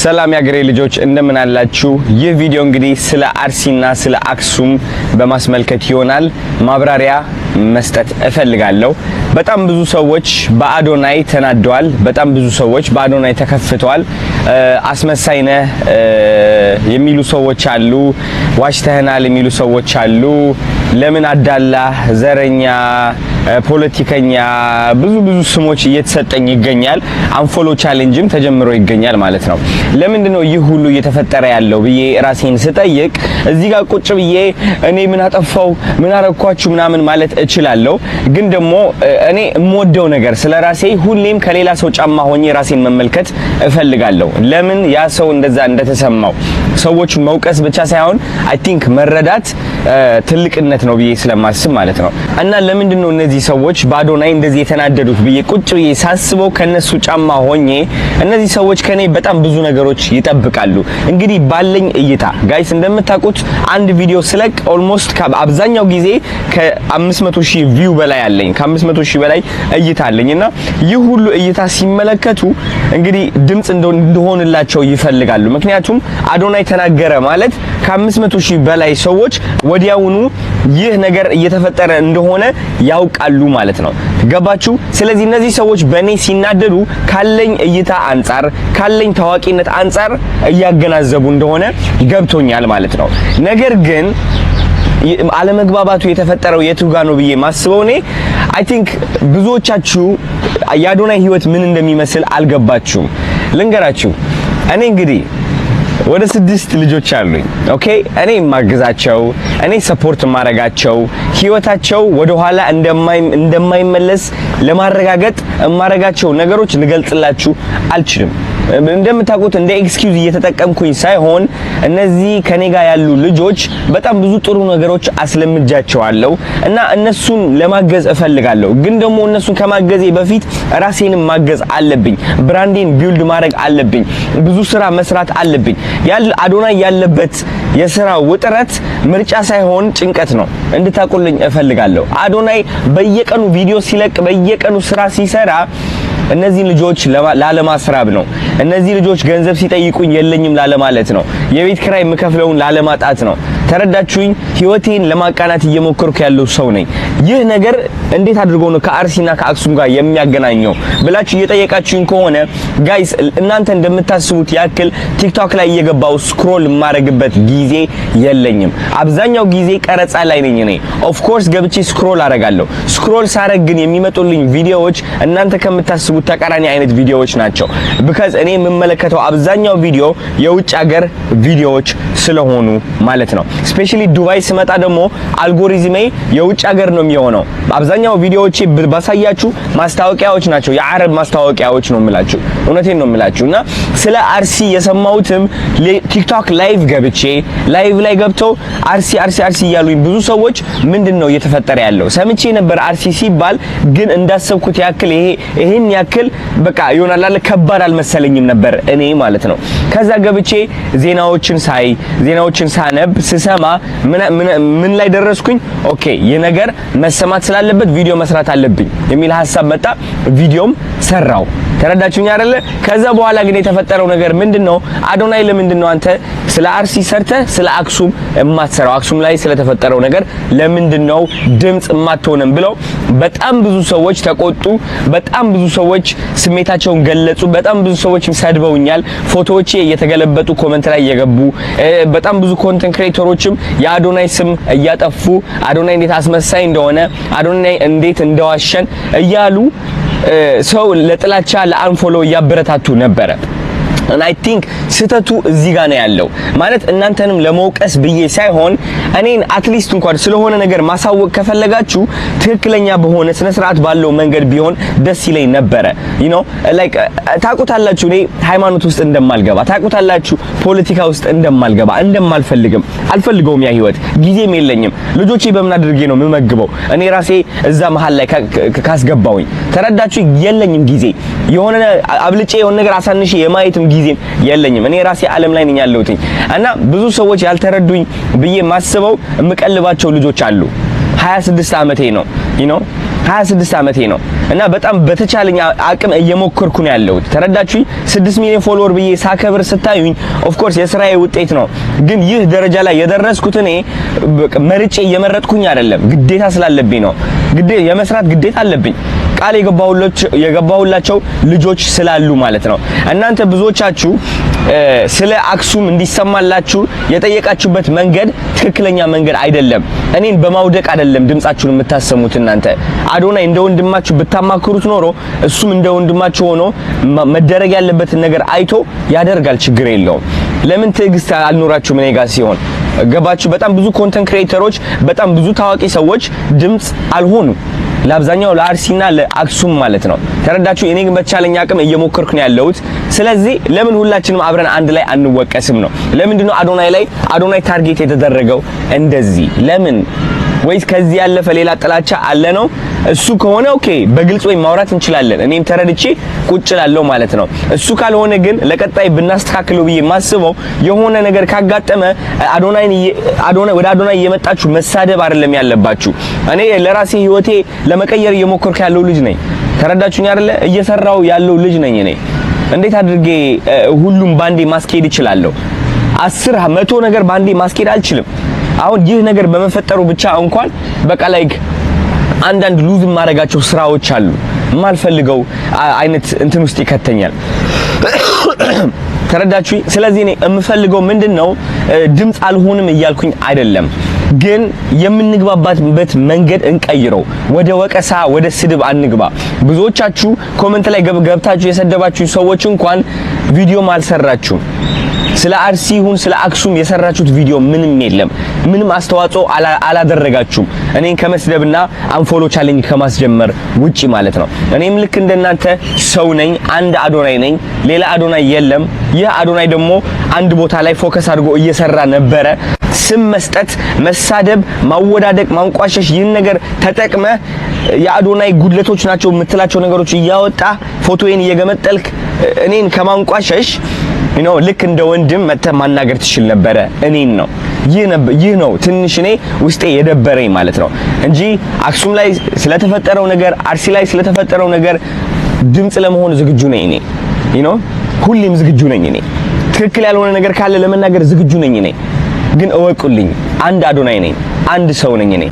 ሰላም ያገሬ ልጆች እንደምን አላችሁ? ይህ ቪዲዮ እንግዲህ ስለ አርሲና ስለ አክሱም በማስመልከት ይሆናል። ማብራሪያ መስጠት እፈልጋለሁ። በጣም ብዙ ሰዎች በአዶናይ ተናደዋል። በጣም ብዙ ሰዎች በአዶናይ ተከፍተዋል። አስመሳይ ነህ የሚሉ ሰዎች አሉ። ዋሽተህናል የሚሉ ሰዎች አሉ። ለምን አዳላህ፣ ዘረኛ፣ ፖለቲከኛ ብዙ ስሞች እየተሰጠኝ ይገኛል። አንፎሎ ቻሌንጅም ተጀምሮ ይገኛል ማለት ነው። ለምንድነው ይህ ሁሉ እየተፈጠረ ያለው ብዬ ራሴን ስጠይቅ እዚህ ጋር ቁጭ ብዬ እኔ ምን አጠፋው ምን አረኳችሁ ምናምን ማለት እችላለሁ። ግን ደግሞ እኔ የምወደው ነገር ስለራሴ ሁሌም ከሌላ ሰው ጫማ ሆኜ ራሴን መመልከት እፈልጋለሁ። ለምን ያ ሰው እንደዛ እንደተሰማው ሰዎች መውቀስ ብቻ ሳይሆን አይ ቲንክ መረዳት ትልቅነት ነው ብዬ ስለማስብ ማለት ነው። እና ለምንድነው እነዚህ ሰዎች በአዶናይ እንደዚህ የተናደዱት ብዬ ቁጭ ብዬ ሳስበው ከነሱ ጫማ ሆኜ እነዚህ ሰዎች ከኔ በጣም ብዙ ነገሮች ይጠብቃሉ። እንግዲህ ባለኝ እይታ ጋይስ እንደምታውቁት አንድ ቪዲዮ ስለቅ ኦልሞስት አብዛኛው ጊዜ ከ500,000 ቪው በላይ አለኝ። ከ500,000 በላይ እይታ አለኝና ይህ ሁሉ እይታ ሲመለከቱ እንግዲህ ድምጽ እንደሆንላቸው ይፈልጋሉ። ምክንያቱም አዶናይ ተናገረ ማለት ከ500,000 በላይ ሰዎች ወዲያውኑ ይህ ነገር እየተፈጠረ እንደሆነ ያውቃሉ ማለት ነው። ገባችሁ? ስለዚህ እነዚህ ሰዎች በኔ ሲናደዱ ካለኝ እይታ አንፃር ካለኝ ታዋቂነት አንፃር እያገናዘቡ እንደሆነ ገብቶኛል ማለት ነው። ነገር ግን አለመግባባቱ የተፈጠረው የቱ ጋር ነው ብዬ ማስበው እኔ አይ ቲንክ ብዙዎቻችሁ የአዶናይ ህይወት ምን እንደሚመስል አልገባችሁም። ልንገራችሁ። እኔ እንግዲህ ወደ 6 ልጆች አሉኝ። ኦኬ እኔ ማግዛቸው እኔ ሰፖርት ማረጋቸው ህይወታቸው ወደ ኋላ እንደማይመለስ ለማረጋገጥ ማረጋቸው ነገሮች ልገልጽላችሁ አልችልም። እንደምታውቁት እንደ ኤክስኪውዝ እየተጠቀምኩኝ ሳይሆን እነዚህ ከኔ ጋር ያሉ ልጆች በጣም ብዙ ጥሩ ነገሮች አስለምጃቸዋለሁ እና እነሱን ለማገዝ እፈልጋለሁ። ግን ደግሞ እነሱን ከማገዜ በፊት ራሴንም ማገዝ አለብኝ። ብራንዴን ቢልድ ማድረግ አለብኝ። ብዙ ስራ መስራት አለብኝ። አዶናይ ያለበት የስራ ውጥረት ምርጫ ሳይሆን ጭንቀት ነው እንድታቁልኝ እፈልጋለሁ። አዶናይ በየቀኑ ቪዲዮ ሲለቅ በየቀኑ ስራ ሲሰራ እነዚህ ልጆች ላለማስራብ ነው። እነዚህ ልጆች ገንዘብ ሲጠይቁኝ የለኝም ላለማለት ነው። የቤት ኪራይ የምከፍለውን ላለማጣት ነው። ተረዳችሁኝ? ህይወቴን ለማቃናት እየሞከርኩ ያለው ሰው ነኝ። ይህ ነገር እንዴት አድርጎ ነው ከአርሲና ከአክሱም ጋር የሚያገናኘው ብላችሁ እየጠየቃችሁኝ ከሆነ ጋይስ እናንተ እንደምታስቡት ያክል ቲክቶክ ላይ እየገባው ስክሮል የማረግበት ጊዜ የለኝም። አብዛኛው ጊዜ ቀረጻ ላይ ነኝ እኔ። ኦፍ ኮርስ ገብቼ ስክሮል አረጋለሁ። ስክሮል ሳረግ ግን የሚመጡልኝ ቪዲዮዎች እናንተ ከምታስቡት ተቃራኒ አይነት ቪዲዮዎች ናቸው። because እኔ የምመለከተው አብዛኛው ቪዲዮ የውጭ ሀገር ቪዲዮዎች ስለሆኑ ማለት ነው። ስፔሻሊ ዱባይ ስመጣ ደግሞ አልጎሪዝሜ የውጭ ሀገር ነው የሚሆነው። አብዛኛው ቪዲዮዎቼ ባሳያችሁ ማስታወቂያዎች ናቸው። የአረብ ማስታወቂያዎች ነው የምላችሁ። እውነቴን ነው የምላችሁና ስለ አርሲ የሰማሁትም ቲክቶክ ላይቭ ገብቼ ላይቭ ላይ ገብተው አርሲ እያሉኝ ብዙ ሰዎች ምንድነው እየተፈጠረ ያለው ሰምቼ ነበር አርሲ ሲባል። ግን እንዳሰብኩት ያክል ይሄን ያክል በቃ ይሆናል አለ ከባድ አልመሰለኝም ነበር እኔ ማለት ነው። ከዛ ገብቼ ዜናዎችን ሳነብ ስሰማ ምን ላይ ደረስኩኝ? ኦኬ የነገር መሰማት ስላለበት ቪዲዮ መስራት አለብኝ የሚል ሐሳብ መጣ። ቪዲዮም ሰራው። ተረዳችሁኝ አይደለ? ከዛ በኋላ ግን የተፈጠረው ነገር ምንድነው? አዶናይ ለምንድነው አንተ ስለ አርሲ ሰርተ ስለ አክሱም የማትሰራው? አክሱም ላይ ስለተፈጠረው ነገር ለምንድነው ድምጽ የማትሆንም ብለው በጣም ብዙ ሰዎች ተቆጡ። በጣም ብዙ ሰዎች ስሜታቸውን ገለጹ። በጣም ብዙ ሰዎች ሰድበውኛል። ፎቶዎቼ እየተገለበጡ ኮሜንት ላይ እየገቡ በጣም ብዙ ኮንተንት ክሬተሮችም የአዶናይ ስም እያጠፉ አዶናይ እንዴት አስመሳይ እንደሆነ አዶናይ እንዴት እንደዋሸን እያሉ ሰው ለጥላቻ ለአንፎሎ እያበረታቱ ነበረ። and I think ስተቱ እዚህ ጋር ነው ያለው። ማለት እናንተንም ለመውቀስ ብዬ ሳይሆን እኔን አትሊስት እንኳን ስለሆነ ነገር ማሳወቅ ከፈለጋችሁ ትክክለኛ በሆነ ስነ ስርዓት ባለው መንገድ ቢሆን ደስ ይለኝ ነበረ። you know like ታውቁታላችሁ እኔ ሃይማኖት ውስጥ እንደማልገባ ታውቁታላችሁ። ፖለቲካ ውስጥ እንደማልገባ አልፈልገውም። ያ ህይወት ጊዜም የለኝም። ልጆቼ በምን አድርጌ ነው የምመግበው እኔ ራሴ እዛ መሃል ላይ ካስገባውኝ? ተረዳችሁ? የለኝም ጊዜ የሆነ አብልጬ የሆነ ነገር አሳንሼ የማየትም ጊዜ የለኝም። እኔ ራሴ ዓለም ላይ ነኝ ያለሁት እና ብዙ ሰዎች ያልተረዱኝ ብዬ ማስበው የምቀልባቸው ልጆች አሉ። 26 ዓመቴ ነው you know 26 ዓመቴ ነው እና በጣም በተቻለኝ አቅም እየሞከርኩ ነው ያለሁት። ተረዳችሁኝ? 6 ሚሊዮን ፎሎወር ብዬ ሳከብር ስታዩኝ ኦፍ ኮርስ የስራዬ ውጤት ነው። ግን ይህ ደረጃ ላይ የደረስኩት እኔ መርጬ እየመረጥኩኝ አይደለም፣ ግዴታ ስላለብኝ ነው። የመስራት ግዴታ አለብኝ። ቃል የገባሁላቸው ልጆች ስላሉ ማለት ነው። እናንተ ብዙዎቻችሁ ስለ አክሱም እንዲሰማላችሁ የጠየቃችሁበት መንገድ ትክክለኛ መንገድ አይደለም። እኔን በማውደቅ አይደለም ድምጻችሁን የምታሰሙት። እናንተ አዶናይ እንደ ወንድማችሁ ብታማክሩት ኖሮ እሱም እንደ ወንድማችሁ ሆኖ መደረግ ያለበትን ነገር አይቶ ያደርጋል። ችግር የለውም። ለምን ትዕግስት አልኖራችሁም እኔ ጋር ሲሆን? ገባችሁ? በጣም ብዙ ኮንተንት ክሬተሮች፣ በጣም ብዙ ታዋቂ ሰዎች ድምጽ አልሆኑ ለአብዛኛው ለአርሲና ለአክሱም ማለት ነው። ተረዳችሁ? እኔ ግን በተቻለኝ አቅም እየሞከርኩ ነው ያለሁት። ስለዚህ ለምን ሁላችንም አብረን አንድ ላይ አንወቀስም ነው? ለምንድነው አዶናይ ታርጌት የተደረገው እንደዚህ? ለምን? ወይስ ከዚህ ያለፈ ሌላ ጥላቻ አለ ነው? እሱ ከሆነ ኦኬ በግልጽ ወይ ማውራት እንችላለን። እኔም ተረድቼ ቁጭ ላለው ማለት ነው። እሱ ካልሆነ ግን ለቀጣይ ብናስተካክለው ብዬ ማስበው የሆነ ነገር ካጋጠመ ወደ አዶናይ እየመጣችሁ መሳደብ አይደለም ያለባችሁ። እኔ ለራሴ ህይወቴ ለመቀየር እየሞከርኩ ያለው ልጅ ነኝ። ተረዳችሁኝ አይደለ? እየሰራው ያለው ልጅ ነኝ እኔ። እንዴት አድርጌ ሁሉም ባንዴ ማስኬድ እችላለሁ? 10 100 ነገር ባንዴ ማስኬድ አልችልም። አሁን ይህ ነገር በመፈጠሩ ብቻ እንኳን በቃ ላይክ አንዳንድ ሉዝ ማረጋቸው ስራዎች አሉ። ማልፈልገው አይነት እንትን ውስጥ ይከተኛል። ተረዳችሁ? ስለዚህ እኔ የምፈልገው ምንድነው ድምጽ አልሆንም እያልኩኝ አይደለም፣ ግን የምንግባባበት መንገድ እንቀይረው። ወደ ወቀሳ ወደ ስድብ አንግባ። ብዙዎቻችሁ ኮሜንት ላይ ገብታችሁ የሰደባችሁ ሰዎች እንኳን ቪዲዮም አልሰራችሁም። ስለ አርሲ ይሁን ስለ አክሱም የሰራችሁት ቪዲዮ ምንም የለም። ምንም አስተዋጽኦ አላደረጋችሁም እኔን ከመስደብና አንፎሎ ቻሌንጅ ከማስጀመር ውጪ ማለት ነው። እኔም ልክ እንደናንተ ሰው ነኝ። አንድ አዶናይ ነኝ፣ ሌላ አዶናይ የለም። ይህ አዶናይ ደግሞ አንድ ቦታ ላይ ፎከስ አድርጎ እየሰራ ነበረ። ስም መስጠት፣ መሳደብ፣ ማወዳደቅ፣ ማንቋሸሽ ይህን ነገር ተጠቅመ የአዶናይ ጉድለቶች ናቸው የምትላቸው ነገሮች እያወጣ ፎቶዬን እየገመጠልክ እኔን ከማንቋሸሽ ልክ እንደ ወንድም መተህ ማናገር ትችል ነበረ። እኔን ነው ይህ ነው ትንሽ እኔ ውስጤ የደበረኝ ማለት ነው እንጂ አክሱም ላይ ስለተፈጠረው ነገር፣ አርሲ ላይ ስለተፈጠረው ነገር ድምጽ ለመሆን ዝግጁ ነኝ እኔ ሁሌም ዝግጁ ነኝ እኔ። ትክክል ያልሆነ ነገር ካለ ለመናገር ዝግጁ ነኝ እኔ። ግን እወቁልኝ፣ አንድ አዶናይ ነኝ፣ አንድ ሰው ነኝ እኔ።